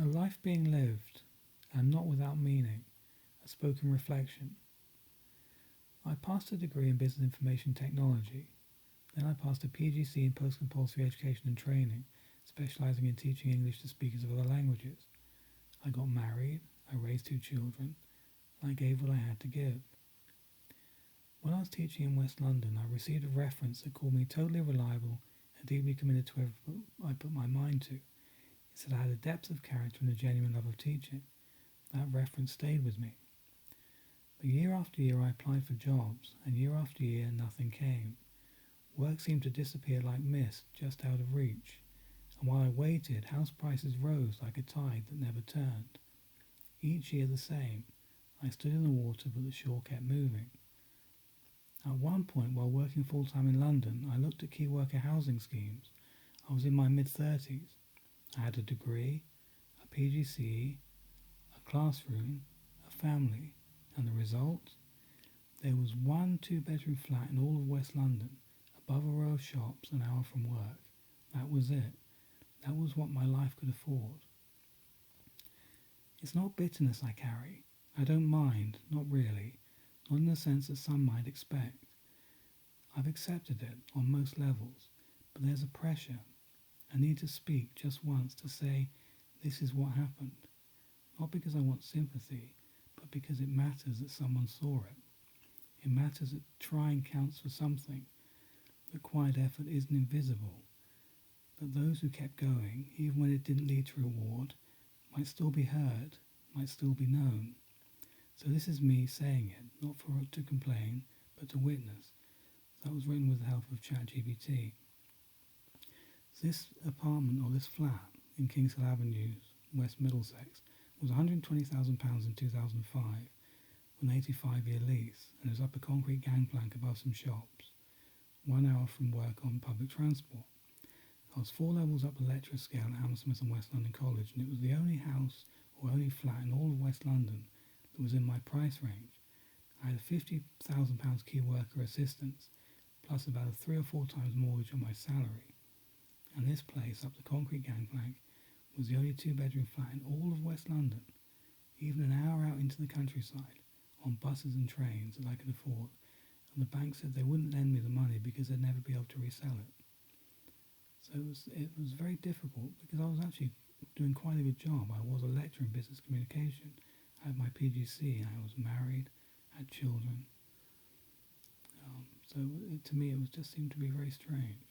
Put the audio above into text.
A life being lived, and not without meaning, a spoken reflection. I passed a degree in Business Information Technology. Then I passed a PGC in Post-Compulsory Education and Training, specialising in teaching English to speakers of other languages. I got married, I raised 2 children, and I gave what I had to give. When I was teaching in West London, I received a reference that called me totally reliable and deeply committed to everything I put my mind to. It said I had a depth of character and a genuine love of teaching. That reference stayed with me. But year after year I applied for jobs, and year after year nothing came. Work seemed to disappear like mist just out of reach, and while I waited, house prices rose like a tide that never turned. Each year the same. I stood in the water, but the shore kept moving. At one point, while working full-time in London, I looked at key worker housing schemes. I was in my mid-30s. I had a degree, a PGCE, a classroom, a family, and the result? There was one 2-bedroom flat in all of West London, above a row of shops an hour from work. That was it. That was what my life could afford. It's not bitterness I carry. I don't mind, not really, not in the sense that some might expect. I've accepted it on most levels, but there's a pressure, a need to speak just once to say, this is what happened. Not because I want sympathy, but because it matters that someone saw it. It matters that trying counts for something, that quiet effort isn't invisible, that those who kept going, even when it didn't lead to reward, might still be heard, might still be known. So this is me saying it, not to complain, but to witness. That was written with the help of ChatGPT. This apartment, or this flat, in Kings Hill Avenue, West Middlesex, was £120,000 in 2005, with an 85-year lease, and it was up a concrete gangplank above some shops, 1 hour from work on public transport. I was 4 levels up the lecturer scale at Hammersmith and West London College, and it was the only house or only flat in all of West London that was in my price range. I had a £50,000 key worker assistance, plus about a 3 or 4 times mortgage on my salary. And this place, up the concrete gangplank, was the only 2-bedroom flat in all of West London, even an hour out into the countryside, on buses and trains that I could afford, and the bank said they wouldn't lend me the money because they'd never be able to resell it. So it was very difficult because I was actually doing quite a good job. I was a lecturer in business communication. I had my PGC, I was married, had children. To me it just seemed to be very strange.